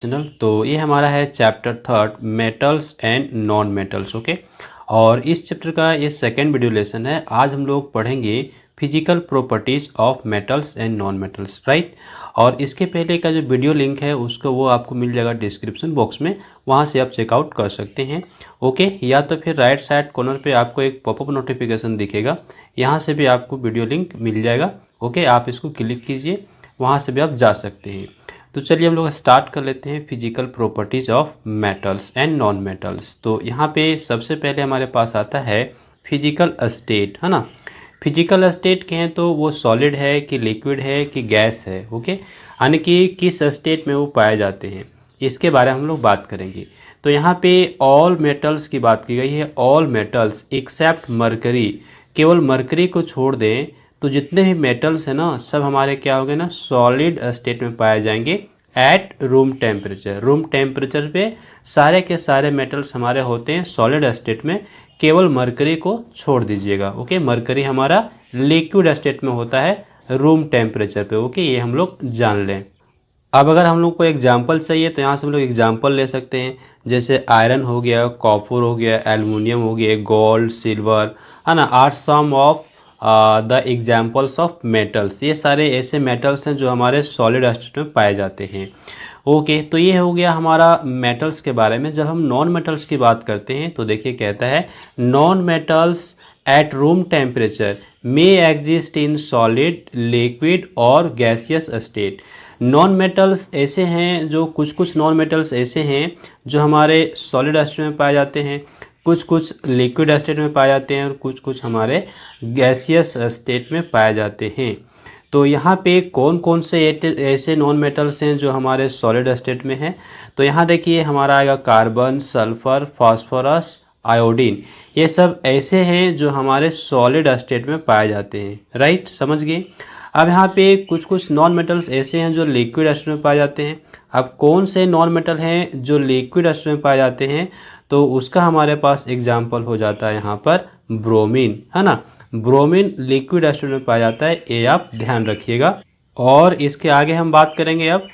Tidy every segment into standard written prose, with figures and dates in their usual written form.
Channel. तो ये हमारा है chapter third, metals and non metals. Okay, और इस चैप्टर का ये सेकंड वीडियो लेसन है। आज हम लोग पढ़ेंगे physical properties of metals and non metals, right. और इसके पहले का जो वीडियो लिंक है उसको वो आपको मिल जाएगा डिस्क्रिप्शन बॉक्स में, वहाँ से आप चेकआउट कर सकते हैं। ओके, या तो फिर राइट साइड कॉर्नर पे आपको एक पॉपअप नोटिफिकेशन दिखेगा, यहाँ से भी आपको वीडियो लिंक मिल जाएगा। ओके, आप इसको क्लिक कीजिए, वहाँ से भी आप जा सकते हैं। तो चलिए हम लोग स्टार्ट कर लेते हैं physical properties of metals and non metals. तो यहाँ पे सबसे पहले हमारे पास आता है फिजिकल स्टेट, है ना। फिजिकल स्टेट कहें तो वो सॉलिड है कि लिक्विड है कि गैस है। ओके, यानी कि किस स्टेट में वो पाए जाते हैं, इसके बारे में हम लोग बात करेंगे। तो यहाँ पे ऑल मेटल्स की बात की गई है, ऑल मेटल्स एक्सेप्ट मरकरी। केवल मरकरी को छोड़ दें तो जितने भी मेटल्स हैं ना, सब हमारे क्या हो गए ना, सॉलिड स्टेट में पाए जाएंगे at room temperature. Room temperature पे सारे के सारे मेटल्स हमारे होते हैं सॉलिड स्टेट में, केवल मरकरी को छोड़ दीजिएगा। ओके, मरकरी हमारा लिक्विड स्टेट में होता है रूम टेम्परेचर पे। ओके, ये हम लोग जान लें। अब अगर हम लोग को एग्जाम्पल चाहिए तो यहाँ से हम लोग एग्जाम्पल ले सकते हैं, जैसे आयरन हो गया, कॉपर हो गया, एल्युमिनियम हो गया, गोल्ड, सिल्वर, है ना, are some of the examples of metals. ये सारे ऐसे मेटल्स हैं जो हमारे सॉलिड स्टेट में पाए जाते हैं। ओके, तो ये हो गया हमारा मेटल्स के बारे में। जब हम नॉन मेटल्स की बात करते हैं तो देखिए कहता है non metals at room temperature may exist in solid, liquid और गैसियस स्टेट। नॉन मेटल्स ऐसे हैं जो कुछ नॉन मेटल्स ऐसे हैं जो हमारे सॉलिड स्टेट में पाए जाते हैं, कुछ लिक्विड स्टेट में पाए जाते हैं और कुछ हमारे गैसियस स्टेट में पाए जाते हैं। तो यहाँ पे कौन कौन से ऐसे नॉन मेटल्स हैं जो हमारे सॉलिड स्टेट में हैं, तो यहाँ देखिए हमारा आएगा कार्बन, सल्फर, फास्फोरस, आयोडीन। ये सब ऐसे हैं जो हमारे सॉलिड स्टेट में पाए जाते हैं, राइट, समझ गए। अब यहाँ पे कुछ नॉन मेटल्स ऐसे हैं जो लिक्विड स्टेट में पाए जाते हैं। अब कौन से नॉन मेटल हैं जो लिक्विड स्टेट में पाए जाते हैं, तो उसका हमारे पास एग्जाम्पल हो जाता है यहाँ पर ब्रोमीन, है ना। ब्रोमीन लिक्विड स्टेट में पाया जाता है, ये आप ध्यान रखिएगा। और इसके आगे हम बात करेंगे अब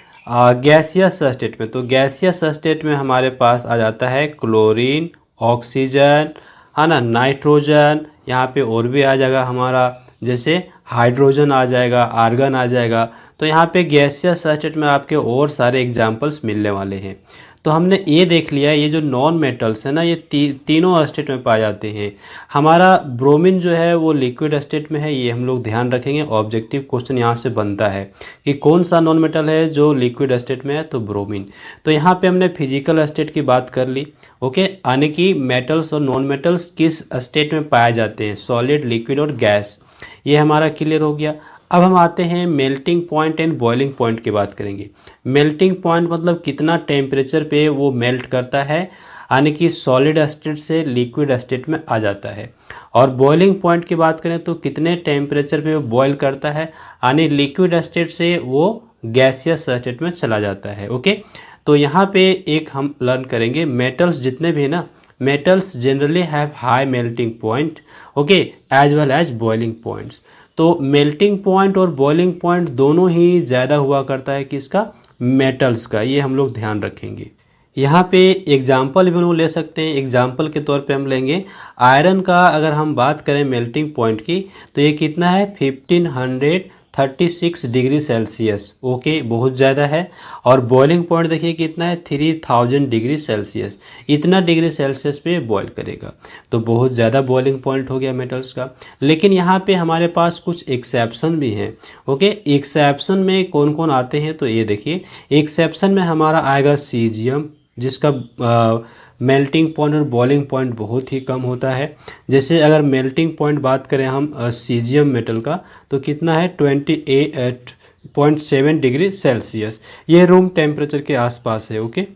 गैसियस स्टेट में। तो गैसियस स्टेट में हमारे पास आ जाता है क्लोरीन, ऑक्सीजन, है ना, नाइट्रोजन, यहाँ पे और भी आ जाएगा हमारा, जैसे हाइड्रोजन आ जाएगा, आर्गन आ जाएगा। तो यहाँ पे गैसियस स्टेट में आपके और सारे एग्जाम्पल्स मिलने वाले हैं। तो हमने ये देख लिया, ये जो नॉन मेटल्स है ना, ये तीनों स्टेट में पाए जाते हैं। हमारा ब्रोमीन जो है वो लिक्विड स्टेट में है, ये हम लोग ध्यान रखेंगे। ऑब्जेक्टिव क्वेश्चन यहाँ से बनता है कि कौन सा नॉन मेटल है जो लिक्विड स्टेट में है, तो ब्रोमीन। तो यहाँ पे हमने फिजिकल स्टेट की बात कर ली। ओके, यानी कि मेटल्स और नॉन मेटल्स किस स्टेट में पाए जाते हैं, सॉलिड, लिक्विड और गैस, ये हमारा क्लियर हो गया। अब हम आते हैं melting point and boiling point की बात करेंगे। मेल्टिंग पॉइंट मतलब कितना टेम्परेचर पे वो मेल्ट करता है, यानी कि सॉलिड स्टेट से लिक्विड स्टेट में आ जाता है। और बॉइलिंग पॉइंट की बात करें तो कितने टेम्परेचर पे वो बॉयल करता है, यानी लिक्विड स्टेट से वो गैसियस स्टेट में चला जाता है। ओके, तो यहाँ पे एक हम लर्न करेंगे, मेटल्स जितने भी ना, metals generally have high melting point, okay, as well as boiling points. तो मेल्टिंग पॉइंट और बॉइलिंग पॉइंट दोनों ही ज़्यादा हुआ करता है किसका, मेटल्स का, ये हम लोग ध्यान रखेंगे। यहाँ पे एग्जाम्पल भी हम लोग ले सकते हैं। एग्जाम्पल के तौर पे हम लेंगे आयरन का। अगर हम बात करें मेल्टिंग पॉइंट की तो ये कितना है, 1536 डिग्री सेल्सियस। ओके, बहुत ज़्यादा है। और बॉइलिंग पॉइंट देखिए कितना है, 3000 डिग्री सेल्सियस। इतना डिग्री सेल्सियस पे बॉयल करेगा, तो बहुत ज़्यादा बॉइलिंग पॉइंट हो गया मेटल्स का। लेकिन यहाँ पे हमारे पास कुछ एक्सेप्शन भी हैं। ओके, एक्सेप्शन में कौन कौन आते हैं, तो ये देखिए एक्सेप्शन में हमारा आएगा सीजियम, जिसका मेल्टिंग पॉइंट और बॉइलिंग पॉइंट बहुत ही कम होता है। जैसे अगर मेल्टिंग पॉइंट बात करें हम सीजियम मेटल का, तो कितना है, 28.7 डिग्री सेल्सियस। ये रूम टेम्परेचर के आसपास है। ओके,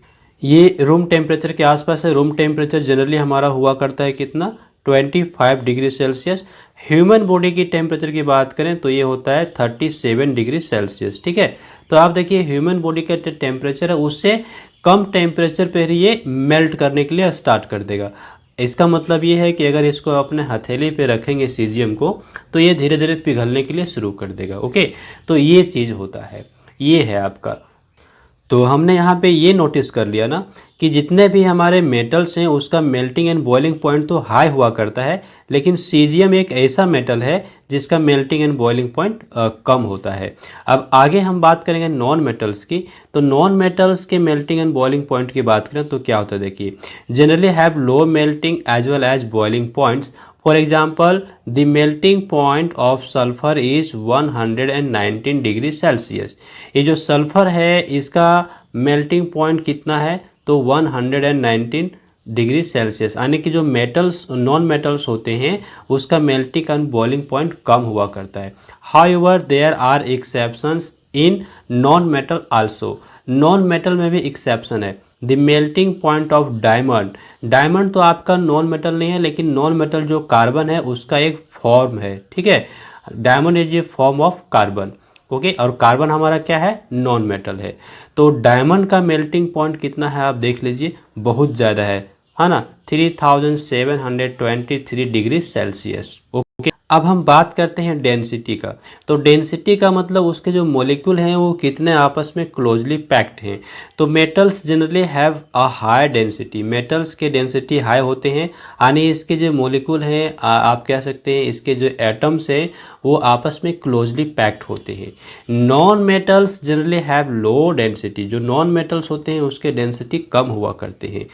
ये रूम टेम्परेचर के आसपास है। रूम टेम्परेचर जनरली हमारा हुआ करता है कितना, 25 डिग्री सेल्सियस। ह्यूमन बॉडी की टेम्परेचर की बात करें तो ये होता है 37 डिग्री सेल्सियस। ठीक है, तो आप देखिए ह्यूमन बॉडी का टेम्परेचर है, उससे कम टेम्परेचर पर ये मेल्ट करने के लिए स्टार्ट कर देगा। इसका मतलब ये है कि अगर इसको अपने हथेली पे रखेंगे सीजियम को, तो ये धीरे धीरे पिघलने के लिए शुरू कर देगा। ओके, तो ये चीज़ होता है, ये है आपका। तो हमने यहाँ पे ये नोटिस कर लिया ना कि जितने भी हमारे मेटल्स हैं उसका मेल्टिंग एंड बॉइलिंग पॉइंट तो हाई हुआ करता है, लेकिन सीजियम एक ऐसा मेटल है जिसका मेल्टिंग एंड बॉइलिंग पॉइंट कम होता है। अब आगे हम बात करेंगे नॉन मेटल्स की। तो नॉन मेटल्स के मेल्टिंग एंड बॉइलिंग पॉइंट की बात करें तो क्या होता है, देखिए generally have low melting as well as boiling points. For example the melting point of sulphur is 119 degree Celsius. ये जो सल्फर है इसका मेल्टिंग पॉइंट कितना है, तो 119 डिग्री सेल्सियस, यानी कि जो मेटल्स नॉन मेटल्स होते हैं उसका मेल्टिंग एंड बॉइलिंग पॉइंट कम हुआ करता है। However there are exceptions in non metal also. Non metal में भी एक्सेप्शन है। The melting point of diamond, diamond तो आपका नॉन मेटल नहीं है, लेकिन नॉन मेटल जो कार्बन है उसका एक फॉर्म है, ठीक है। Diamond is a form of carbon, okay, और कार्बन हमारा क्या है, नॉन मेटल है। तो डायमंड का मेल्टिंग पॉइंट कितना है आप देख लीजिए, बहुत ज़्यादा है ना, 3723 डिग्री सेल्सियस, ओके। अब हम बात करते हैं डेंसिटी का। तो डेंसिटी का मतलब उसके जो मॉलिक्यूल हैं वो कितने आपस में क्लोजली पैक्ड हैं। तो metals generally have a high density, metals के डेंसिटी हाई होते हैं, यानी इसके जो मॉलिक्यूल हैं आप कह सकते हैं इसके जो एटम्स हैं वो आपस में क्लोजली पैक्ड होते हैं। Non metals generally have low density, जो नॉन मेटल्स होते हैं उसके डेंसिटी कम हुआ करते हैं।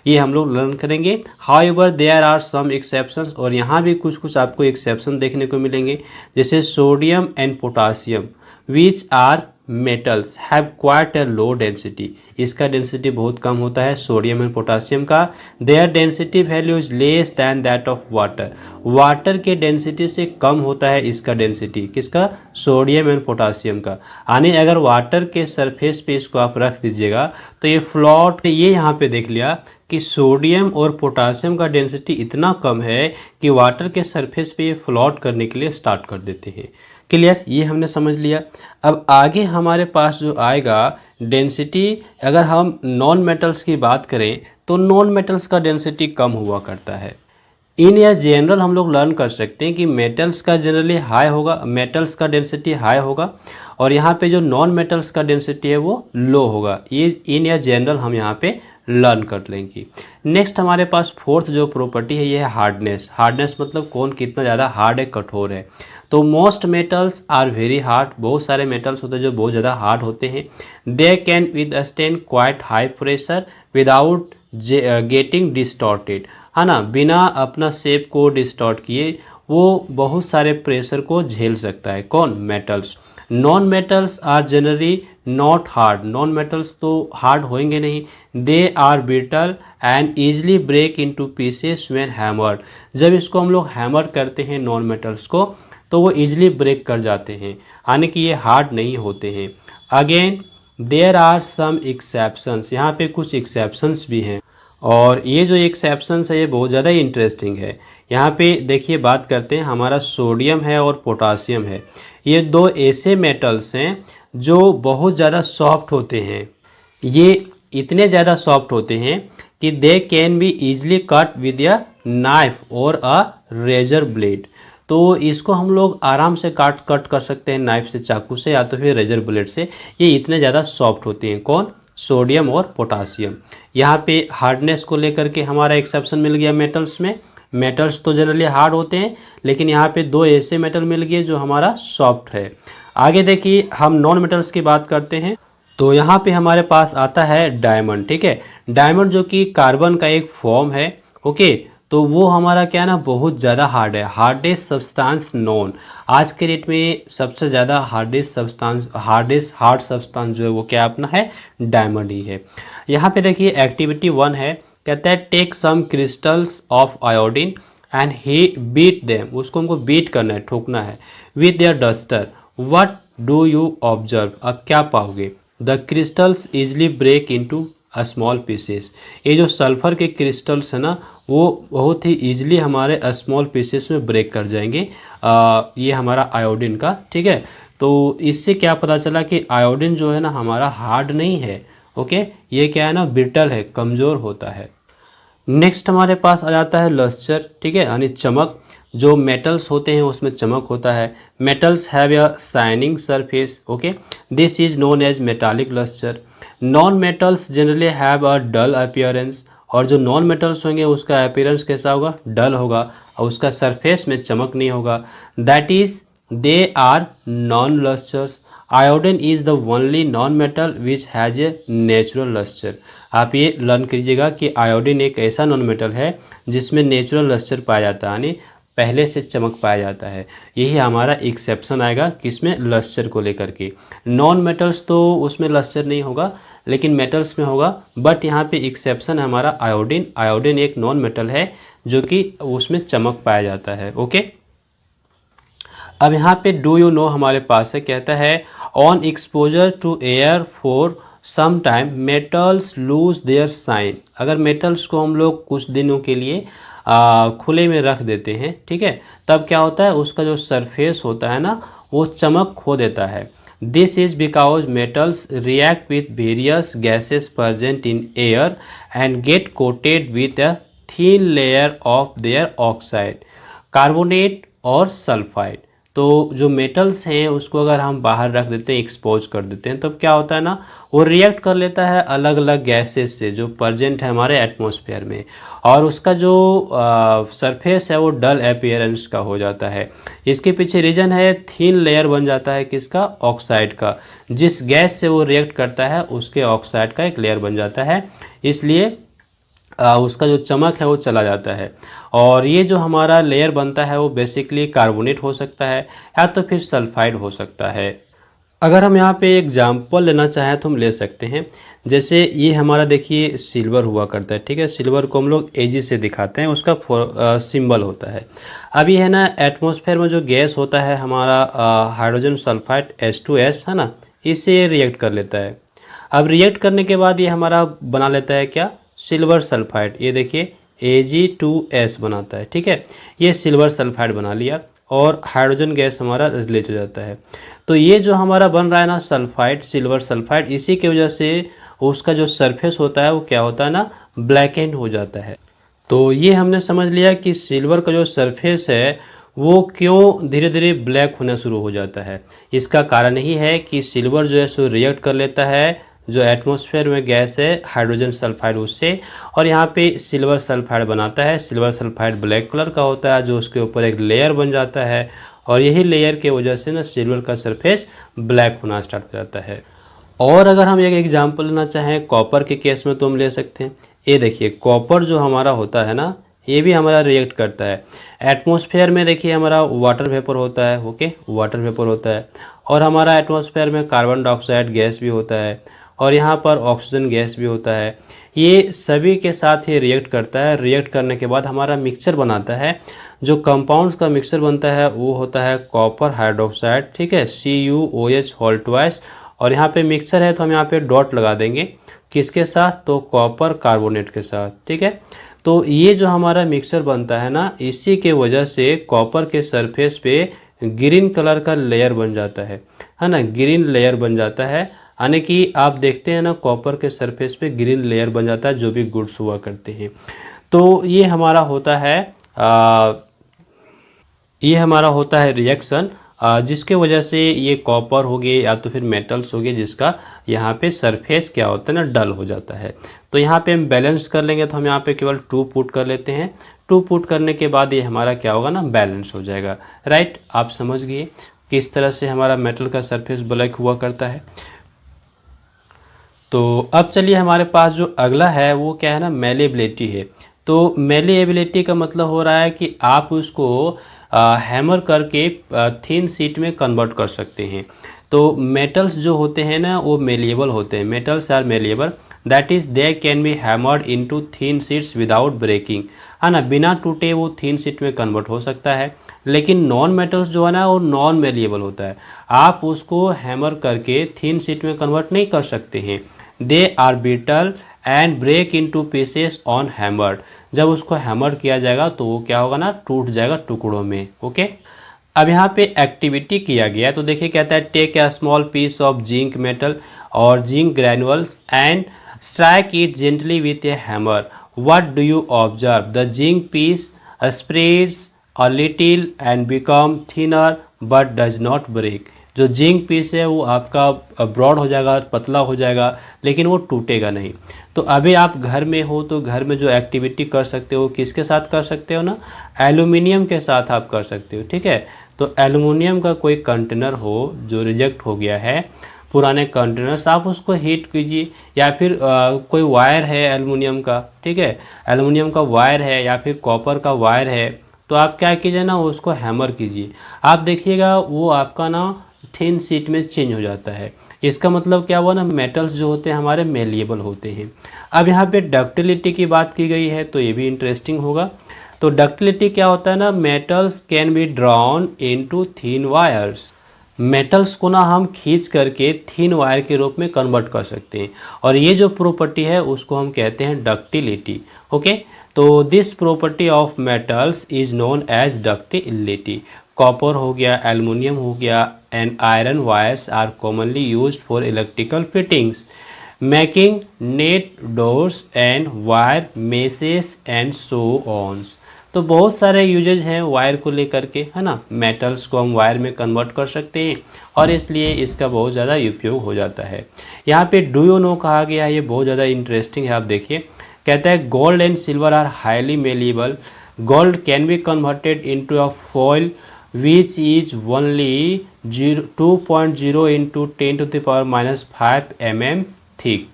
ये हम लोग लर्न करेंगे। However there are some exceptions, और यहाँ भी कुछ कुछ आपको एक्सेप्शन देखने को मिलेंगे, जैसे sodium and potassium which are metals have quite a low density, इसका डेंसिटी बहुत कम होता है सोडियम एंड पोटासियम का। Their density value is less than that of water, water के डेंसिटी से कम होता है इसका डेंसिटी, किसका, सोडियम एंड पोटासियम का। यानी अगर वाटर के सरफेस पे इसको आप रख दीजिएगा तो ये फ्लोट, ये यहाँ पे देख लिया कि सोडियम और पोटासियम का डेंसिटी इतना कम है कि वाटर के सरफेस पे ये फ्लोट करने के लिए स्टार्ट कर देते हैं। क्लियर, ये हमने समझ लिया। अब आगे हमारे पास जो आएगा डेंसिटी, अगर हम नॉन मेटल्स की बात करें तो नॉन मेटल्स का डेंसिटी कम हुआ करता है। इन या जनरल हम लोग लर्न कर सकते हैं कि मेटल्स का जनरली हाई होगा, मेटल्स का डेंसिटी हाई होगा, और यहाँ पे जो नॉन मेटल्स का डेंसिटी है वो लो होगा। ये इन या जनरल हम यहाँ पे लर्न कर लेंगे। नेक्स्ट हमारे पास फोर्थ जो प्रॉपर्टी है ये है हार्डनेस। हार्डनेस मतलब कौन कितना ज़्यादा हार्ड है, कठोर है। तो most metals are very hard, बहुत सारे मेटल्स होते हैं जो बहुत ज़्यादा हार्ड होते हैं। They can withstand quite high pressure without getting distorted, है ना, बिना अपना शेप को डिस्टॉर्ट किए वो बहुत सारे प्रेशर को झेल सकता है। कौन, metals. Non metals are generally not hard, non metals तो हार्ड होंगे नहीं। They are brittle and easily break into pieces when hammered, जब इसको हम लोग हैमर करते हैं नॉन मेटल्स को तो वो ईजिली ब्रेक कर जाते हैं, यानी कि ये हार्ड नहीं होते हैं। Again there are some exceptions, यहाँ पे कुछ एक्सेप्शंस भी हैं, और ये जो एक्सेप्शंस है ये बहुत ज़्यादा इंटरेस्टिंग है। यहाँ पे देखिए बात करते हैं, हमारा सोडियम है और पोटासियम है, ये दो ऐसे मेटल्स हैं जो बहुत ज़्यादा सॉफ्ट होते हैं। ये इतने ज़्यादा सॉफ्ट होते हैं कि दे can be easily cut with a knife और अ रेजर ब्लेड। तो इसको हम लोग आराम से कट कर सकते हैं नाइफ से, चाकू से, या तो फिर रेजर ब्लेड से। ये इतने ज़्यादा सॉफ्ट होते हैं, कौन, सोडियम और पोटासियम। यहाँ पे हार्डनेस को लेकर के हमारा एक्सेप्शन मिल गया मेटल्स में। मेटल्स तो जनरली हार्ड होते हैं, लेकिन यहाँ पे दो ऐसे मेटल मिल गए जो हमारा सॉफ्ट है। आगे देखिए हम नॉन मेटल्स की बात करते हैं। तो यहाँ पे हमारे पास आता है डायमंड, ठीक है। डायमंड जो कि कार्बन का एक फॉर्म है, ओके। तो वो हमारा क्या है ना, बहुत ज़्यादा हार्ड है, हार्डेस्ट सब्सटेंस नोन। आज के डेट में सबसे ज़्यादा हार्ड सब्सटेंस जो है वो क्या अपना है, डायमंड ही है। यहाँ पे देखिए एक्टिविटी 1 है, कहता है take some crystals of iodine and he beat them, उसको हमको बीट करना है, ठोकना है, with their duster. What do you observe, अब क्या पाओगे, the crystals easily break into a small pieces. ये जो सल्फर के क्रिस्टल्स है ना वो बहुत ही ईजिली हमारे स्मॉल पीसेस में ब्रेक कर जाएंगे, ये हमारा आयोडीन का, ठीक है। तो इससे क्या पता चला कि आयोडीन जो है ना हमारा हार्ड नहीं है, ओके, ये क्या है ना, ब्रिटल है, कमज़ोर होता है। नेक्स्ट हमारे पास आ जाता है लस्टर, ठीक है, यानी चमक। जो मेटल्स होते हैं उसमें चमक होता है। Metals have a shining surface, okay, this is known as metallic lustre. Non metals generally have a dull appearance, और जो नॉन मेटल्स होंगे उसका अपीयरेंस कैसा होगा, डल होगा, और उसका सरफेस में चमक नहीं होगा। That is they are non lustres. Iodine is the only non metal which has a natural lustre. आप ये लर्न कीजिएगा कि आयोडीन एक ऐसा नॉन मेटल है जिसमें नेचुरल लस्टर पाया जाता है, यानी पहले से चमक पाया जाता है। यही हमारा एक्सेप्शन आएगा किसमें, लस्टर को लेकर के। नॉन मेटल्स तो उसमें लस्टर नहीं होगा, लेकिन मेटल्स में होगा, बट यहाँ पे एक्सेप्शन है हमारा आयोडीन। आयोडीन एक नॉन मेटल है जो कि उसमें चमक पाया जाता है। ओके, अब यहाँ पे डू यू नो हमारे पास है, कहता है on exposure to air for some time metals lose their shine. अगर मेटल्स को हम लोग कुछ दिनों के लिए खुले में रख देते हैं, ठीक है, तब क्या होता है, उसका जो सरफेस होता है ना वो चमक खो देता है। This is because metals react with various gases present in air and get coated with a thin layer of their oxide, carbonate और सल्फाइड। तो जो मेटल्स हैं उसको अगर हम बाहर रख देते हैं, एक्सपोज कर देते हैं, तब क्या होता है ना, वो रिएक्ट कर लेता है अलग अलग गैसेस से जो प्रेजेंट है हमारे एटमॉस्फेयर में, और उसका जो सरफेस है वो डल अपीयरेंस का हो जाता है। इसके पीछे रीजन है, थीन लेयर बन जाता है किसका, ऑक्साइड का। जिस गैस से वो रिएक्ट करता है उसके ऑक्साइड का एक लेयर बन जाता है, इसलिए उसका जो चमक है वो चला जाता है। और ये जो हमारा लेयर बनता है वो बेसिकली कार्बोनेट हो सकता है या तो फिर सल्फाइड हो सकता है। अगर हम यहाँ पे एग्जाम्पल लेना चाहें तो हम ले सकते हैं, जैसे ये हमारा देखिए सिल्वर हुआ करता है, ठीक है, सिल्वर को हम लोग एजी से दिखाते हैं, उसका सिंबल होता है। अब ये है ना एटमॉस्फेयर में जो गैस होता है हमारा हाइड्रोजन सल्फाइड H2S है ना, इससे रिएक्ट कर लेता है। अब रिएक्ट करने के बाद ये हमारा बना लेता है क्या, सिल्वर सल्फाइड। ये देखिए Ag2S बनाता है, ठीक है, ये सिल्वर सल्फाइड बना लिया और हाइड्रोजन गैस हमारा रिलीज हो जाता है। तो ये जो हमारा बन रहा है ना सल्फाइड, सिल्वर सल्फाइड, इसी की वजह से उसका जो सरफेस होता है वो क्या होता है ना, ब्लैक एंड हो जाता है। तो ये हमने समझ लिया कि सिल्वर का जो सरफेस है वो क्यों धीरे धीरे ब्लैक होना शुरू हो जाता है। इसका कारण यही है कि सिल्वर जो है सो रिएक्ट कर लेता है जो एटमॉस्फेयर में गैस है हाइड्रोजन सल्फाइड उससे, और यहाँ पे सिल्वर सल्फाइड बनाता है। सिल्वर सल्फाइड ब्लैक कलर का होता है जो उसके ऊपर एक लेयर बन जाता है, और यही लेयर के वजह से ना सिल्वर का सरफेस ब्लैक होना स्टार्ट हो जाता है। और अगर हम एक एग्जांपल लेना चाहें कॉपर के केस में तो हम ले सकते हैं। ये देखिए कॉपर जो हमारा होता है ना, ये भी हमारा रिएक्ट करता है एटमॉस्फेयर में। देखिए हमारा वाटर वेपर होता है, ओके, वाटर वेपर होता है, और हमारा एटमॉस्फेयर में कार्बन डाइऑक्साइड गैस भी होता है, और यहाँ पर ऑक्सीजन गैस भी होता है। ये सभी के साथ ये रिएक्ट करता है। रिएक्ट करने के बाद हमारा मिक्सचर बनाता है। जो कंपाउंड्स का मिक्सचर बनता है वो होता है कॉपर हाइड्रोक्साइड, ठीक है, CuOH होल ट्वाइस, और यहाँ पे मिक्सचर है तो हम यहाँ पे डॉट लगा देंगे किसके साथ, तो कॉपर कार्बोनेट के साथ, ठीक है। तो ये जो हमारा मिक्सचर बनता है ना, इसी के वजह से कॉपर के सरफेस पे ग्रीन कलर का लेयर बन जाता है ना, ग्रीन लेयर बन जाता है। यानी कि आप देखते हैं ना कॉपर के सरफेस पे ग्रीन लेयर बन जाता है जो भी गुड्स हुआ करते हैं। तो ये हमारा होता है रिएक्शन, जिसके वजह से ये कॉपर हो गए या तो फिर मेटल्स हो गए जिसका यहाँ पे सरफेस क्या होता है ना, डल हो जाता है। तो यहाँ पे हम बैलेंस कर लेंगे तो हम यहाँ पे केवल 2 पुट कर लेते हैं। 2 पुट करने के बाद ये हमारा क्या होगा ना, बैलेंस हो जाएगा। राइट, आप समझ गए किस तरह से हमारा मेटल का सरफेस ब्लैक हुआ करता है। तो अब चलिए हमारे पास जो अगला है वो क्या है ना, मेलेबिलिटी है। तो मेलेबिलिटी का मतलब हो रहा है कि आप उसको हैमर करके थिन शीट में कन्वर्ट कर सकते हैं। तो मेटल्स जो होते हैं ना वो मेलिएबल होते हैं, metals are malleable, that is they can be hammered into thin sheets without breaking, है ना, बिना टूटे वो थिन शीट में कन्वर्ट हो सकता है। लेकिन नॉन मेटल्स जो है ना वो नॉन मेलिएबल होता है, आप उसको हैमर करके थिन शीट में कन्वर्ट नहीं कर सकते हैं। They are brittle and break into pieces on hammered, जब उसको हैमर किया जाएगा तो वो क्या होगा ना, टूट जाएगा टुकड़ों में। ओके, अब यहाँ पे एक्टिविटी किया गया तो देखिए कहता है take a small piece of zinc metal और zinc granules and strike it gently with a hammer. What do you observe? The zinc piece spreads a little and become thinner but does not break. जो zinc piece है वो आपका broad हो जाएगा, पतला हो जाएगा, लेकिन वो टूटेगा नहीं। तो अभी आप घर में हो तो घर में जो एक्टिविटी कर सकते हो किसके साथ कर सकते हो ना, एल्यूमिनियम के साथ आप कर सकते हो, ठीक है। तो एल्यूमिनियम का कोई कंटेनर हो जो रिजेक्ट हो गया है, पुराने कंटेनर्स, आप उसको हीट कीजिए, या फिर कोई वायर है एल्युमिनियम का, ठीक है, एल्युमिनियम का वायर है या फिर कॉपर का वायर है, तो आप क्या कीजिए ना, उसको हैमर कीजिए। आप देखिएगा वो आपका ना थिन शीट में चेंज हो जाता है। इसका मतलब क्या हुआ ना, मेटल्स जो होते हैं हमारे मेलिएबल होते हैं। अब यहाँ पे डक्टिलिटी की बात की गई है तो ये भी इंटरेस्टिंग होगा। तो डक्टिलिटी क्या होता है ना, metals can be drawn into thin wires. Metals को ना हम खींच करके थिन वायर के रूप में कन्वर्ट कर सकते हैं, और ये जो प्रॉपर्टी है उसको हम कहते हैं डक्टिलिटी। ओके, तो this property of metals is known as ductility. Copper हो गया, एल्युमिनियम हो गया, and iron wires are commonly used for electrical fittings, making net doors and wire meshes and so ons. तो बहुत सारे यूजेज हैं wire को लेकर के, है ना, मेटल्स को हम वायर में कन्वर्ट कर सकते हैं और इसलिए इसका बहुत ज़्यादा उपयोग हो जाता है। यहाँ पे डू यू नो कहा गया है, ये बहुत ज़्यादा इंटरेस्टिंग है। आप देखिए, कहता है gold and silver are highly malleable. Gold can be converted into a foil which is only 2.0 into 10⁻⁵ mm thick.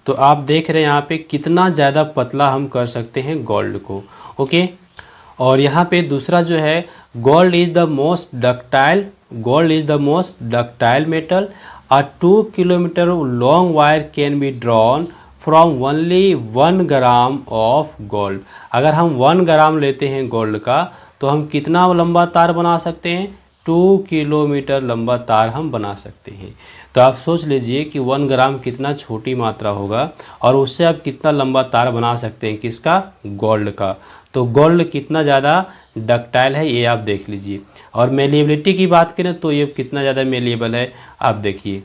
तो आप देख रहे हैं यहाँ पे कितना ज़्यादा पतला हम कर सकते हैं गोल्ड को। ओके, और यहाँ पे दूसरा जो है, gold is the most ductile, gold is the most ductile metal. A 2 kilometre long wire can be drawn from only 1 gram of gold. अगर हम 1 ग्राम लेते हैं गोल्ड का तो हम कितना लंबा तार बना सकते हैं, 2 किलोमीटर लंबा तार हम बना सकते हैं। तो आप सोच लीजिए कि 1 ग्राम कितना छोटी मात्रा होगा और उससे आप कितना लंबा तार बना सकते हैं, किसका, गोल्ड का। तो गोल्ड कितना ज़्यादा डक्टाइल है ये आप देख लीजिए। और मेलिएबिलिटी की बात करें तो ये कितना ज़्यादा मेलिएबल है आप देखिए।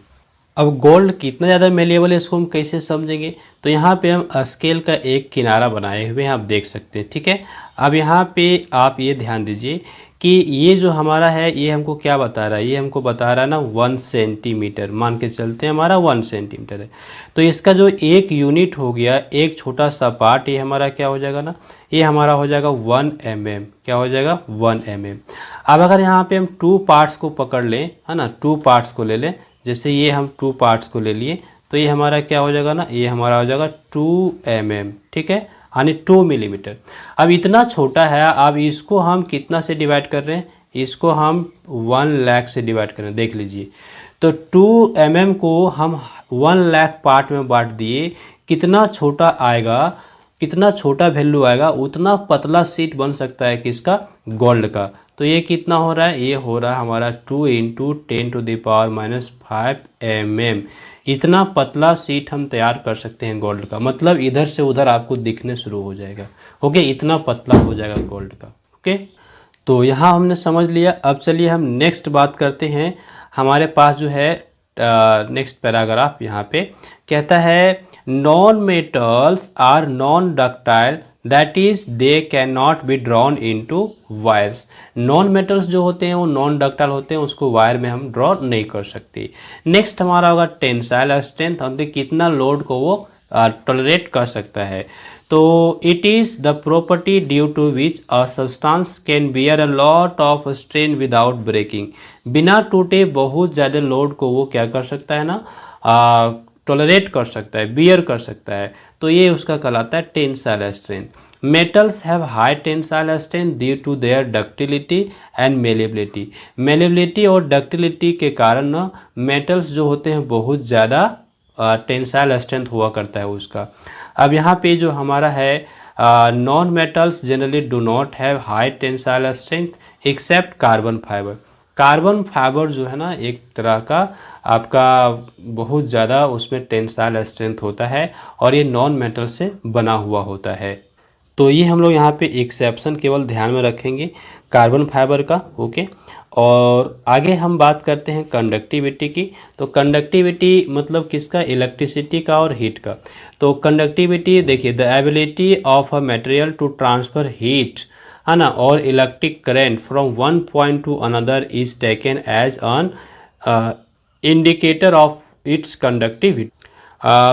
अब गोल्ड कितना ज़्यादा मेलिएबल है इसको हम कैसे समझेंगे, तो यहाँ पे हम स्केल का एक किनारा बनाए हुए हैं, आप देख सकते हैं, ठीक है। अब यहाँ पे आप ये ध्यान दीजिए कि ये जो हमारा है ये हमको क्या बता रहा है, ये हमको बता रहा है ना 1 सेंटीमीटर, मान के चलते हैं हमारा 1 सेंटीमीटर है। तो इसका जो एक यूनिट हो गया, एक छोटा सा पार्ट, ये हमारा क्या हो जाएगा ना, ये हमारा हो जाएगा 1 mm। क्या हो जाएगा, 1 mm। अब अगर यहाँ पे हम 2 पार्ट्स को पकड़ लें, है ना, 2 पार्ट्स को ले लें, जैसे ये हम 2 पार्ट्स को ले लिए तो ये हमारा क्या हो जाएगा ना, ये हमारा हो जाएगा 2 mm, ठीक है, यानी 2 मिलीमीटर। अब इतना छोटा है, अब इसको हम कितना से डिवाइड कर रहे हैं, इसको हम 1 लाख से डिवाइड कर रहे हैं, देख लीजिए। तो 2 mm को हम 1 लाख पार्ट में बांट दिए, कितना छोटा आएगा, कितना छोटा वैल्यू आएगा, उतना पतला शीट बन सकता है किसका, गोल्ड का। तो ये कितना हो रहा है, ये हो रहा है हमारा 2 इंटू 10⁻⁵ mm। इतना पतला शीट हम तैयार कर सकते हैं गोल्ड का, मतलब इधर से उधर आपको दिखने शुरू हो जाएगा। ओके, इतना पतला हो जाएगा गोल्ड का। ओके, तो यहाँ हमने समझ लिया। अब चलिए हम नेक्स्ट बात करते हैं। हमारे पास जो है नेक्स्ट पैराग्राफ यहाँ पे कहता है, non metals are non ductile, that is they can not be drawn into wires. Non metals जो होते हैं वो नॉन डक्टाइल होते हैं, उसको वायर में हम ड्रॉ नहीं कर सकते। नेक्स्ट हमारा होगा टेंसाइल स्ट्रेंथ, हम कितना लोड को वो टॉलरेट कर सकता है। तो it is the property due to which a substance can bear a lot of strain without breaking. बिना टूटे बहुत ज़्यादा लोड को वो क्या कर सकता है ना, टॉलरेट कर सकता है, बियर कर सकता है। तो ये उसका कहलाता है tensile strength. Metals have high tensile strength due to their ductility and malleability. Malleability और डक्टिलिटी के कारण ना मेटल्स जो होते हैं बहुत ज़्यादा टेंसाइल स्ट्रेंथ हुआ करता है उसका। अब यहाँ पे जो हमारा है, non metals generally do not have high tensile strength except carbon fibre. Carbon fibre जो है ना एक तरह का आपका बहुत ज़्यादा उसमें टेंसाइल स्ट्रेंथ होता है और ये नॉन मेटल से बना हुआ होता है। तो ये हम लोग यहाँ पे एक्सेप्शन केवल ध्यान में रखेंगे कार्बन फाइबर का। ओके, और आगे हम बात करते हैं कंडक्टिविटी की। तो कंडक्टिविटी मतलब किसका, इलेक्ट्रिसिटी का और हीट का। तो कंडक्टिविटी देखिए, the ability of a material to transfer heat, है ना, और electric current from one point to another is taken as an indicator of its conductivity.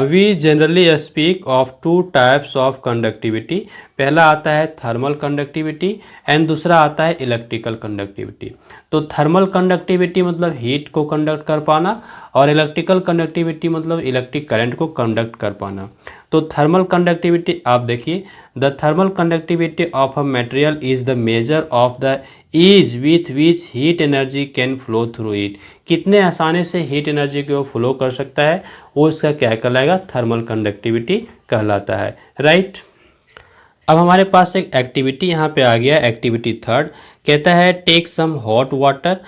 We generally speak of two types of conductivity. पहला आता है thermal conductivity and दूसरा आता है electrical conductivity. तो थर्मल कंडक्टिविटी मतलब हीट को conduct कर पाना और इलेक्ट्रिकल कंडक्टिविटी मतलब इलेक्ट्रिक करंट को कंडक्ट कर पाना। तो थर्मल कंडक्टिविटी आप देखिए, the thermal conductivity of a material is the measure of the ease with which heat energy can flow through it. कितने आसानी से हीट एनर्जी को फ्लो कर सकता है वो इसका क्या कहलाएगा, थर्मल कंडक्टिविटी कहलाता है, राइट। अब हमारे पास एक एक्टिविटी यहाँ पे आ गया, एक्टिविटी थर्ड कहता है take some hot water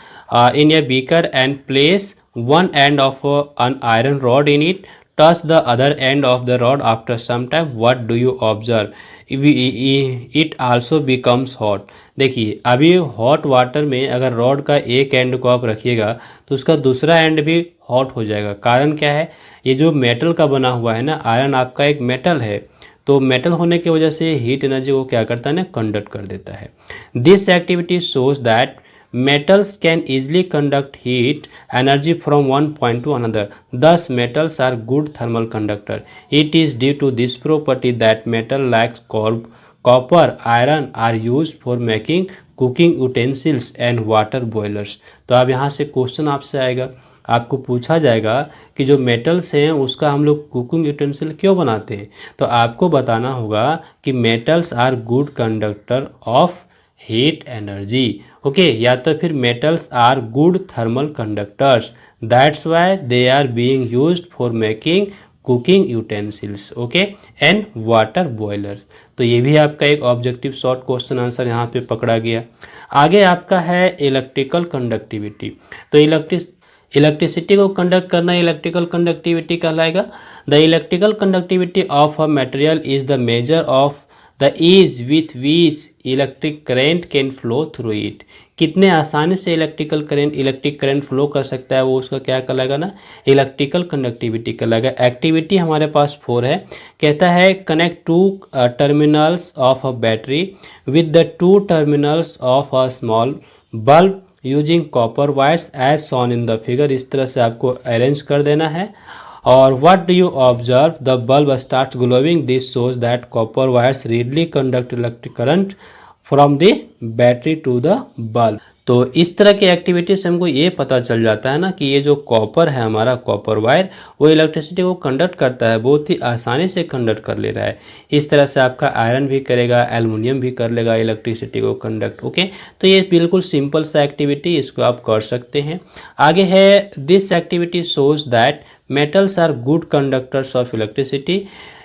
in a beaker and place one end of an iron rod in it, touch the other end of the rod after some time, what do you observe, it also becomes hot. देखिए अभी hot water में अगर rod का एक and को आप रखिएगा तो उसका दूसरा एंड भी हॉट हो जाएगा। कारण क्या है, ये जो मेटल का बना हुआ है ना, आयरन आपका एक मेटल है, तो मेटल होने की वजह से हीट एनर्जी को क्या करता है ना, कंडक्ट कर देता है। This activity shows that metals can easily conduct heat energy from one point to another, thus metals are good thermal conductor. It is due to this property that metal like copper, iron are used for making cooking utensils and water boilers. तो अब यहाँ से question आपसे आएगा, आपको पूछा जाएगा कि जो मेटल्स हैं उसका हम लोग कुकिंग यूटेंसिल क्यों बनाते हैं, तो आपको बताना होगा कि metals are good conductor of heat energy, okay, या तो फिर metals are good thermal conductors, that's why they are being used for making cooking utensils, okay, and water boilers. तो ये भी आपका एक ऑब्जेक्टिव शॉर्ट क्वेश्चन आंसर यहाँ पे पकड़ा गया। आगे आपका है इलेक्ट्रिकल कंडक्टिविटी। तो इलेक्ट्रिसिटी को कंडक्ट करना इलेक्ट्रिकल कंडक्टिविटी कहलाएगा। The electrical conductivity of a material is the measure of the ease with which electric current can flow through it। कितने आसानी से इलेक्ट्रिक करंट फ्लो कर सकता है वो उसका क्या कहलाएगा ना, इलेक्ट्रिकल कंडक्टिविटी कहलाएगा। एक्टिविटी हमारे पास 4 है, कहता है connect two terminals of a battery with the two terminals of a small bulb using copper wires as shown in the figure. इस तरह से आपको अरेंज कर देना है। और what do you observe, the bulb starts glowing, this shows that copper wires readily conduct electric current from the battery to the bulb। तो इस तरह की एक्टिविटी से हमको ये पता चल जाता है ना कि ये जो कॉपर है हमारा कॉपर वायर वो इलेक्ट्रिसिटी को कंडक्ट करता है, बहुत ही आसानी से कंडक्ट कर ले रहा है। इस तरह से आपका आयरन भी करेगा, एल्युमिनियम भी कर लेगा इलेक्ट्रिसिटी को कंडक्ट, ओके। तो ये बिल्कुल सिंपल सा एक्टिविटी, इसको आप कर सकते हैं। आगे है this activity shows that metals are good conductors of electricity.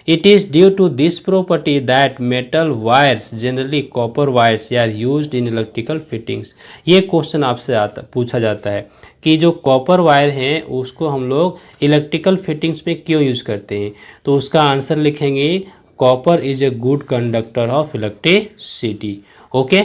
It is due to this property that metal wires, generally copper wires, are used in electrical fittings। ये क्वेश्चन आपसे पूछा जाता है कि जो कॉपर वायर हैं उसको हम लोग इलेक्ट्रिकल फिटिंग्स में क्यों यूज़ करते हैं, तो उसका आंसर लिखेंगे copper is a good conductor of electricity, okay.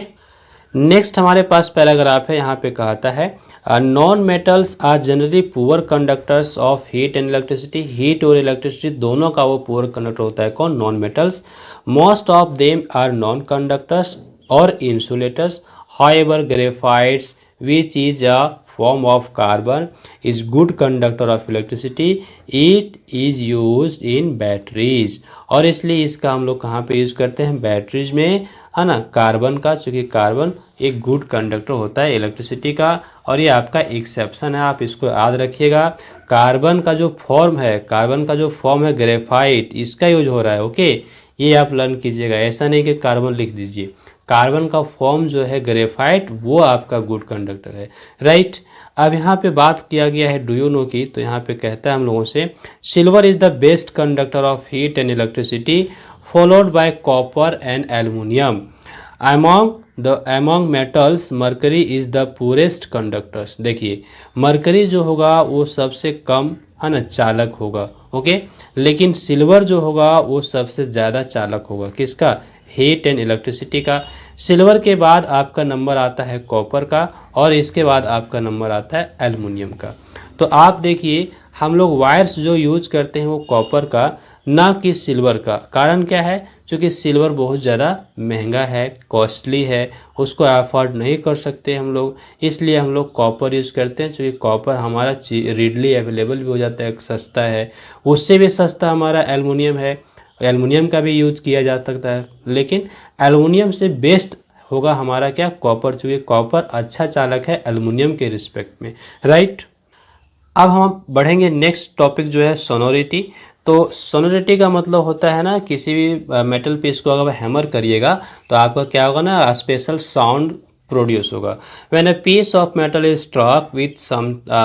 Next हमारे पास पैराग्राफ है, यहाँ पे कहता है non metals are generally poor conductors of heat and electricity. Heat और इलेक्ट्रिसिटी दोनों का वो पुअर कंडक्टर होता है, कौन, non metals. Most of them are non conductors और insulators. However graphites which is a form of carbon is good conductor of electricity, it is used in batteries। और इसलिए इसका हम लोग कहाँ पे यूज़ करते हैं, बैटरीज में, है ना, कार्बन का, चूँकि कार्बन एक गुड कंडक्टर होता है इलेक्ट्रिसिटी का। और ये आपका एक्सेप्शन है, आप इसको याद रखिएगा। कार्बन का जो फॉर्म है ग्रेफाइट, इसका यूज हो रहा है, ओके, ये आप लर्न कीजिएगा। ऐसा नहीं कि कार्बन लिख दीजिए, कार्बन का फॉर्म जो है ग्रेफाइट वो आपका गुड कंडक्टर है, राइट। अब यहाँ पे बात किया गया है डू यू नो की, तो यहाँ पे कहता है हम लोगों से silver is the best conductor of heat and electricity followed by copper and aluminium. among metals mercury is the purest conductors. देखिए मरकरी जो होगा वो सबसे कम, है ना, चालक होगा, ओके, लेकिन सिल्वर जो होगा वो सबसे ज़्यादा चालक होगा, किसका, हीट एंड इलेक्ट्रिसिटी का। सिल्वर के बाद आपका नंबर आता है कॉपर का और इसके बाद आपका नंबर आता है एल्युमिनियम का। तो आप देखिए हम लोग वायर्स जो यूज करते हैं वो कॉपर का, ना कि सिल्वर का। कारण क्या है? क्योंकि सिल्वर बहुत ज़्यादा महंगा है, कॉस्टली है, उसको अफोर्ड नहीं कर सकते हम लोग, इसलिए हम लोग कॉपर यूज़ करते हैं। क्योंकि कॉपर हमारा रीडली अवेलेबल भी हो जाता है, सस्ता है। उससे भी सस्ता हमारा एल्युमिनियम है, एल्युमिनियम का भी यूज किया जा सकता है, लेकिन एल्युमिनियम से बेस्ट होगा हमारा क्या? कॉपर, चूँकि कॉपर अच्छा चालक है एल्युमिनियम के रिस्पेक्ट में, राइट। अब हम बढ़ेंगे नेक्स्ट टॉपिक जो है सोनोरिटी। तो सोनोरिटी का मतलब होता है ना, किसी भी मेटल पीस को अगर हैमर करिएगा तो आपका क्या होगा ना, स्पेशल साउंड प्रोड्यूस होगा। When a piece of metal is struck with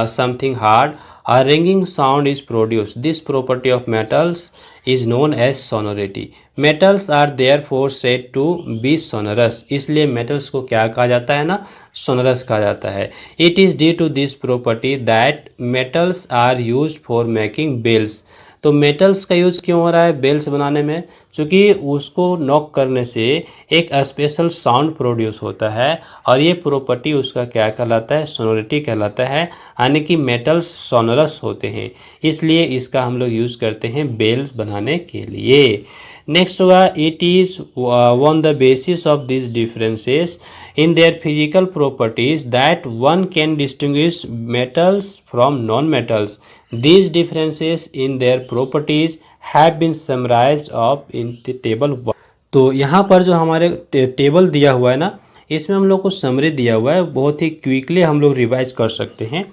something hard, a ringing sound is produced. This property of metals is known as sonority. Metals are therefore said to be sonorous. इसलिए metals को क्या कहा जाता है ना, sonorous कहा जाता है। It is due to this property that metals are used for making bells. तो मेटल्स का यूज क्यों हो रहा है बेल्स बनाने में? क्योंकि उसको नॉक करने से एक स्पेशल साउंड प्रोड्यूस होता है, और ये प्रॉपर्टी उसका क्या कहलाता है? सोनोरिटी कहलाता है। यानी कि मेटल्स सोनरस होते हैं, इसलिए इसका हम लोग यूज़ करते हैं बेल्स बनाने के लिए। नेक्स्ट होगा, it is on the basis of this differences in their physical properties that one can distinguish metals from non metals. These differences in their properties have been summarized up in the table 1. तो यहाँ पर जो हमारे table दिया हुआ है ना, इसमें हम लोग को समरी दिया हुआ है, बहुत ही क्विकली हम लोग रिवाइज कर सकते हैं।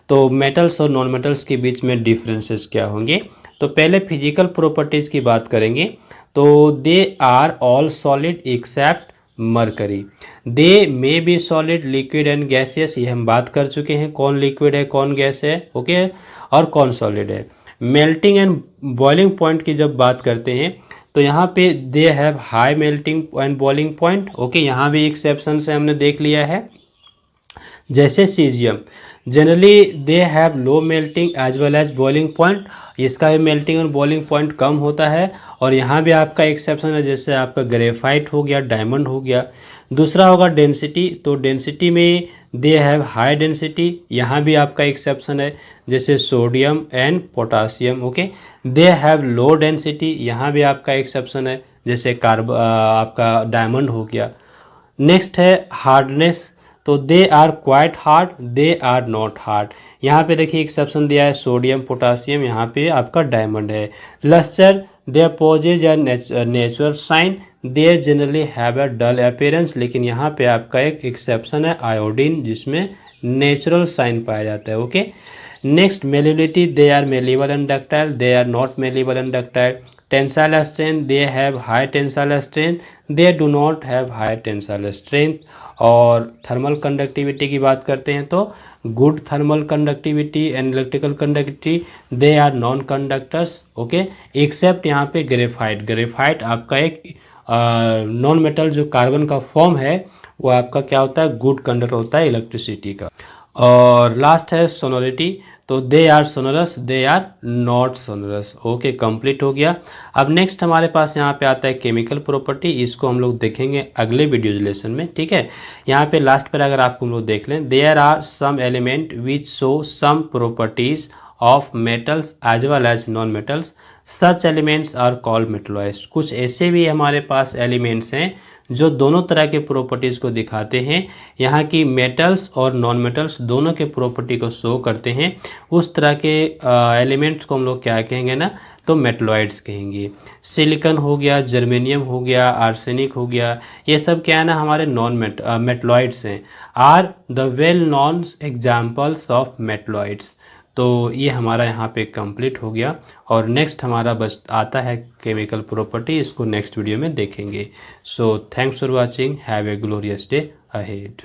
तो मेटल्स और नॉन मेटल्स के बीच में डिफरेंसेस क्या होंगे? तो पहले फिजिकल प्रॉपर्टीज़ की बात करेंगे। तो they are all solid except mercury. They may be solid, liquid and gaseous, ये हम बात कर चुके हैं, कौन लिक्विड है कौन गैस है, ओके, और कौन सॉलिड है। मेल्टिंग एंड बॉइलिंग पॉइंट की जब बात करते हैं तो यहाँ पे they have high melting and boiling point, okay, यहाँ भी एक्सेप्शन से हमने देख लिया है। जैसे caesium, generally they have low melting as well as boiling point, इसका भी मेल्टिंग और बॉइलिंग पॉइंट कम होता है। और यहाँ भी आपका एक्सेप्शन है, जैसे आपका ग्रेफाइट हो गया, डायमंड हो गया। दूसरा होगा डेंसिटी, तो डेंसिटी में दे हैव हाई डेंसिटी, यहाँ भी आपका एक्सेप्शन है, जैसे sodium and potassium, okay. They have low density, यहाँ भी आपका एक्सेप्शन है, जैसे आपका डायमंड हो गया। नेक्स्ट है हार्डनेस, तो they are quite hard, they are not hard, यहाँ पे देखिए एक्सेप्शन दिया है सोडियम पोटासियम, यहाँ पे आपका डायमंड है। Lustre, they possess and natural shine, they generally have a dull appearance, लेकिन यहाँ पे आपका एक एक्सेप्शन है आयोडीन, जिसमें नेचुरल साइन पाया जाता है, okay. Next malleability, they are malleable and ductile, they are not malleable and ductile. Tensile strength, they have high tensile strength, they do not have high tensile strength. और thermal conductivity की बात करते हैं तो good thermal conductivity and electrical conductivity, they are non conductors, okay, except यहाँ पे graphite. Graphite आपका एक नॉन मेटल जो कार्बन का फॉर्म है, वो आपका क्या होता है? गुड कंडक्टर होता है इलेक्ट्रिसिटी का। और लास्ट है सोनोरिटी, तो they are sonorous, they are not sonorous, okay, complete हो गया। अब नेक्स्ट हमारे पास यहाँ पे आता है केमिकल प्रॉपर्टी, इसको हम लोग देखेंगे अगले वीडियो लेसन में, ठीक है। यहाँ पे लास्ट पर अगर आप हम लोग देख लें, there are some element which show some properties of metals as well as non metals, such elements are called metalloids. कुछ ऐसे भी हमारे पास एलिमेंट्स हैं जो दोनों तरह के प्रॉपर्टीज़ को दिखाते हैं, यहाँ की मेटल्स और नॉन मेटल्स दोनों के प्रॉपर्टी को शो करते हैं। उस तरह के एलिमेंट्स को हम लोग क्या कहेंगे ना, तो मेटलॉइड्स कहेंगे। सिलिकॉन हो गया, जर्मेनियम हो गया, आर्सेनिक हो गया, ये सब क्या है ना, हमारे नॉन मेटलॉइड्स हैं, are the well known examples of metalloids. तो ये हमारा यहाँ पे कंप्लीट हो गया, और नेक्स्ट हमारा बस आता है केमिकल प्रॉपर्टी, इसको नेक्स्ट वीडियो में देखेंगे। So thanks for watching, have a glorious day ahead.